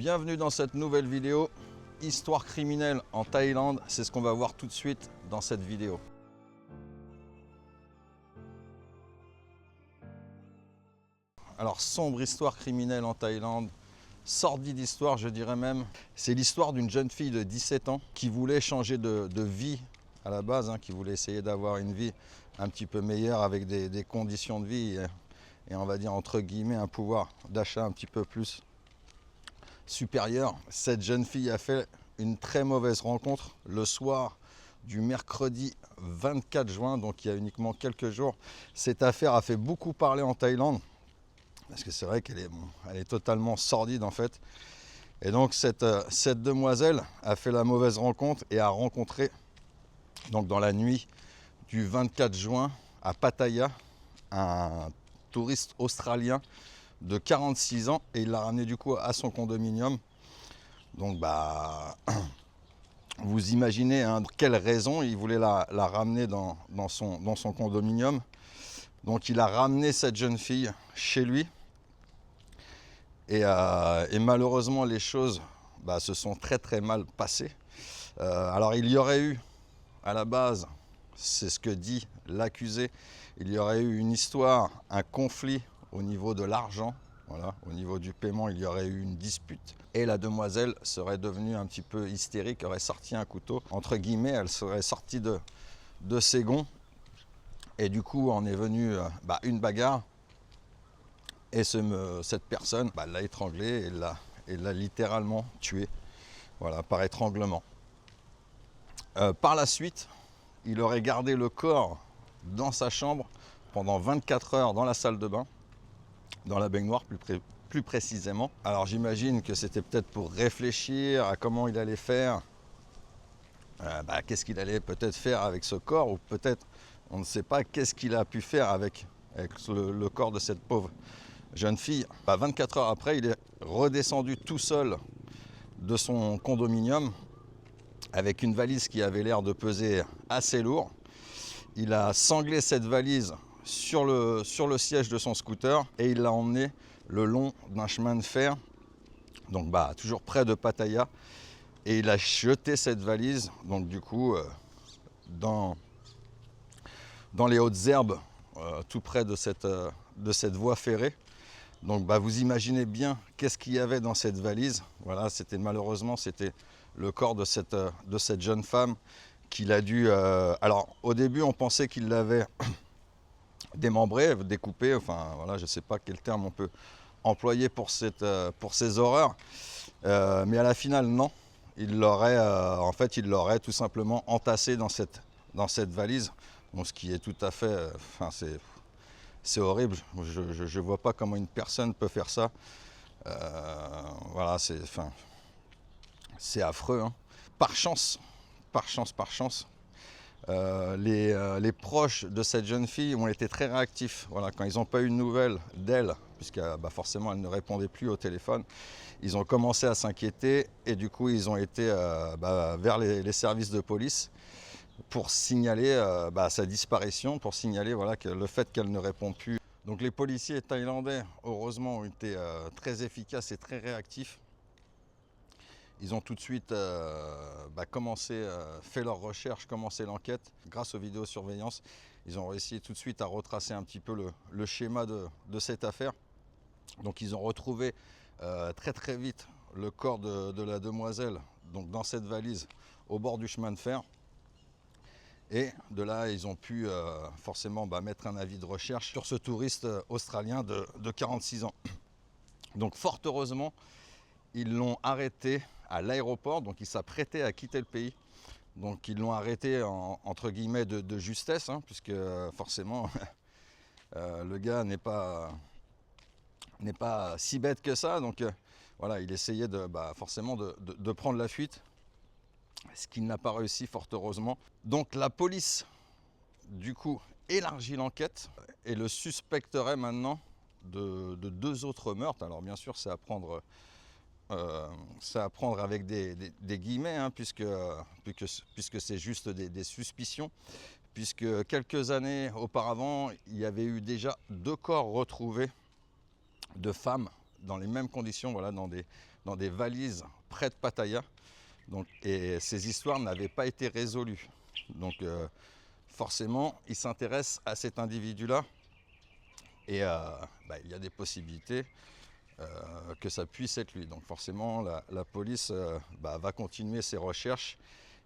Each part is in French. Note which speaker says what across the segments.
Speaker 1: Bienvenue dans cette nouvelle vidéo, histoire criminelle en Thaïlande, c'est ce qu'on va voir tout de suite dans cette vidéo. Alors, sombre histoire criminelle en Thaïlande, sordide histoire je dirais même. C'est l'histoire d'une jeune fille de 17 ans qui voulait changer de vie à la base, qui voulait essayer d'avoir une vie un petit peu meilleure avec des conditions de vie et on va dire entre guillemets un pouvoir d'achat un petit peu plus supérieur. Cette jeune fille a fait une très mauvaise rencontre le soir du mercredi 24 juin, donc il y a uniquement quelques jours. Cette affaire a fait beaucoup parler en Thaïlande, parce que c'est vrai qu'elle est totalement sordide en fait. Et donc cette demoiselle a fait la mauvaise rencontre et a rencontré, donc dans la nuit du 24 juin à Pattaya, un touriste australien de 46 ans et il l'a ramené du coup à son condominium. Donc vous imaginez pour quelle raison il voulait la ramener dans son condominium. Donc il a ramené cette jeune fille chez lui et malheureusement les choses se sont très mal passées. Alors il y aurait eu à la base, c'est ce que dit l'accusé, il y aurait eu une histoire, un conflit au niveau de l'argent, voilà, au niveau du paiement, il y aurait eu une dispute et la demoiselle serait devenue un petit peu hystérique, aurait sorti un couteau, entre guillemets, elle serait sortie de ses gonds et du coup en est venue une bagarre et cette personne l'a étranglée et l'a littéralement tuée, voilà, par étranglement. Par la suite, il aurait gardé le corps dans sa chambre pendant 24 heures dans la salle de bain, dans la baignoire plus précisément. Alors j'imagine que c'était peut-être pour réfléchir à comment il allait faire, qu'est-ce qu'il allait peut-être faire avec ce corps, ou peut-être, on ne sait pas, qu'est-ce qu'il a pu faire avec le corps de cette pauvre jeune fille. 24 heures après, il est redescendu tout seul de son condominium avec une valise qui avait l'air de peser assez lourd. Il a sanglé cette valise sur le siège de son scooter et il l'a emmené le long d'un chemin de fer, donc toujours près de Pattaya, et il a jeté cette valise donc du coup dans les hautes herbes tout près de cette voie ferrée. Donc vous imaginez bien qu'est-ce qu'il y avait dans cette valise. Voilà, malheureusement c'était le corps de cette jeune femme qu'il a dû... alors au début on pensait qu'il l'avait démembré, découpé, enfin voilà, je ne sais pas quel terme on peut employer pour ces horreurs, mais à la finale non, il l'aurait tout simplement entassé dans cette valise, ce qui est tout à fait, c'est horrible, je ne vois pas comment une personne peut faire ça, voilà, c'est affreux, Par chance, les proches de cette jeune fille ont été très réactifs. Voilà, quand ils n'ont pas eu de nouvelles d'elle, puisque forcément elle ne répondait plus au téléphone, ils ont commencé à s'inquiéter et du coup ils ont été vers les services de police pour signaler sa disparition, pour signaler que le fait qu'elle ne répond plus. Donc les policiers thaïlandais, heureusement, ont été très efficaces et très réactifs. Ils ont tout de suite fait leurs recherches, commencé l'enquête. Grâce aux vidéosurveillances, ils ont réussi tout de suite à retracer un petit peu le schéma de cette affaire. Donc ils ont retrouvé très vite le corps de la demoiselle, donc dans cette valise au bord du chemin de fer. Et de là, ils ont pu forcément mettre un avis de recherche sur ce touriste australien de 46 ans. Donc fort heureusement, ils l'ont arrêté à l'aéroport, donc il s'apprêtait à quitter le pays. Donc ils l'ont arrêté entre guillemets de justesse, puisque forcément le gars n'est pas si bête que ça. Donc voilà, il essayait forcément de prendre la fuite, ce qui n'a pas réussi fort heureusement. Donc la police du coup élargit l'enquête et le suspecterait maintenant de 2 autres meurtres. Alors bien sûr c'est à prendre avec des guillemets, puisque c'est juste des suspicions, puisque quelques années auparavant, il y avait eu déjà 2 corps retrouvés de femmes dans les mêmes conditions, voilà, dans dans des valises près de Pattaya. Donc, et ces histoires n'avaient pas été résolues. Donc forcément, il s'intéresse à cet individu-là et il y a des possibilités que ça puisse être lui. Donc forcément, la police va continuer ses recherches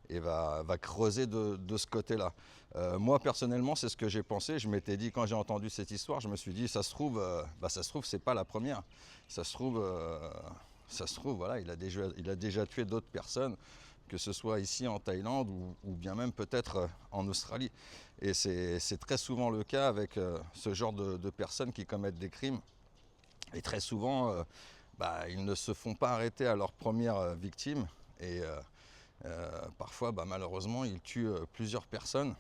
Speaker 1: et va creuser de ce côté-là. Moi, personnellement, c'est ce que j'ai pensé. Je m'étais dit, quand j'ai entendu cette histoire, je me suis dit, ça se trouve, c'est pas la première. Ça se trouve, voilà, il a déjà tué d'autres personnes, que ce soit ici en Thaïlande ou bien même peut-être en Australie. Et c'est très souvent le cas avec ce genre de personnes qui commettent des crimes. Et très souvent, ils ne se font pas arrêter à leur première victime. Et parfois, malheureusement, ils tuent plusieurs personnes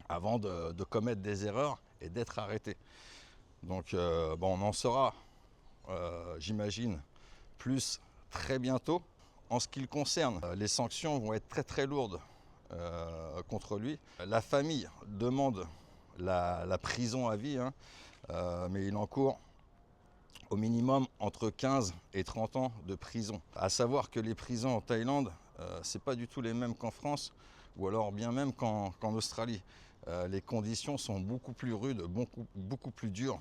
Speaker 1: avant de commettre des erreurs et d'être arrêtés. Donc, on en saura, j'imagine, plus très bientôt. En ce qui le concerne, les sanctions vont être très très lourdes contre lui. La famille demande la prison à vie, mais il encourt au minimum entre 15 et 30 ans de prison. À savoir que les prisons en Thaïlande, c'est pas du tout les mêmes qu'en France, ou alors bien même qu'en Australie. Les conditions sont beaucoup plus rudes, beaucoup plus dures.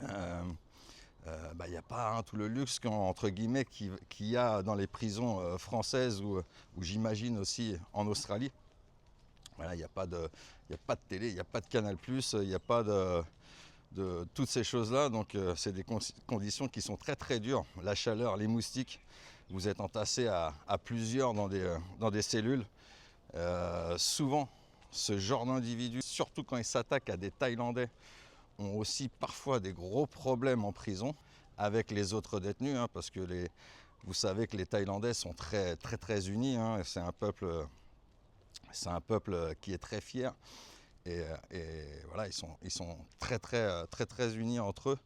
Speaker 1: Il n'y a pas tout le luxe entre guillemets qu'il y a dans les prisons françaises ou j'imagine aussi en Australie. Voilà, il n'y a pas de télé, il n'y a pas de Canal+, il n'y a pas de toutes ces choses-là. Donc c'est des conditions qui sont très très dures. La chaleur, les moustiques, vous êtes entassés à plusieurs dans des cellules. Souvent, ce genre d'individus, surtout quand ils s'attaquent à des Thaïlandais, ont aussi parfois des gros problèmes en prison avec les autres détenus, parce que vous savez que les Thaïlandais sont très très très unis, c'est un peuple qui est très fier et voilà, ils sont très très très très unis entre eux.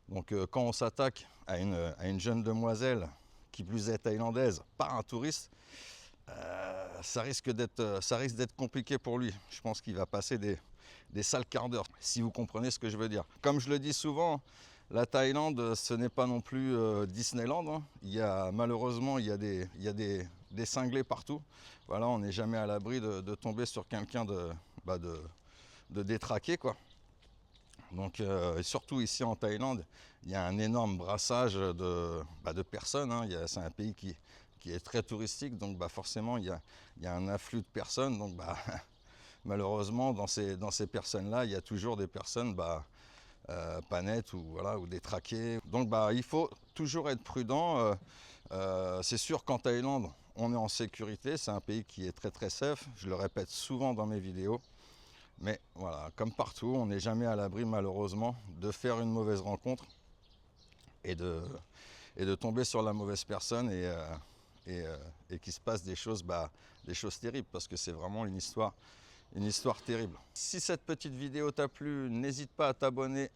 Speaker 1: Donc quand on s'attaque à une jeune demoiselle qui plus est thaïlandaise par un touriste, ça risque d'être compliqué pour lui. Je pense qu'il va passer des sales quarts d'heure, si vous comprenez ce que je veux dire. Comme je le dis souvent, la Thaïlande, ce n'est pas non plus Disneyland. Malheureusement, il y a des cinglés partout. Voilà, on n'est jamais à l'abri de tomber sur quelqu'un de détraqué, quoi. Donc, surtout ici en Thaïlande, il y a un énorme brassage de personnes. C'est un pays qui est très touristique, donc forcément il y a un afflux de personnes. Donc malheureusement, dans ces personnes-là, il y a toujours des personnes pas nettes ou détraquées. Donc il faut toujours être prudent. C'est sûr qu'en Thaïlande, on est en sécurité. C'est un pays qui est très très safe. Je le répète souvent dans mes vidéos. Mais voilà, comme partout, on n'est jamais à l'abri malheureusement de faire une mauvaise rencontre et de tomber sur la mauvaise personne et qu'il se passe des choses terribles, parce que c'est vraiment une histoire terrible. Si cette petite vidéo t'a plu, n'hésite pas à t'abonner,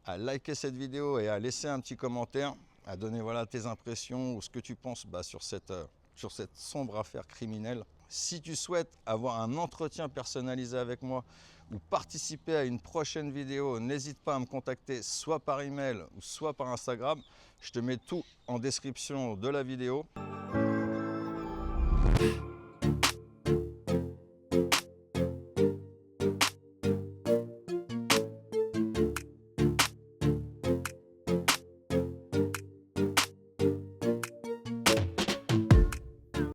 Speaker 1: à liker cette vidéo et à laisser un petit commentaire, à donner tes impressions ou ce que tu penses sur cette sombre affaire criminelle. Si tu souhaites avoir un entretien personnalisé avec moi ou participer à une prochaine vidéo, n'hésite pas à me contacter soit par email ou soit par Instagram. Je te mets tout en description de la vidéo.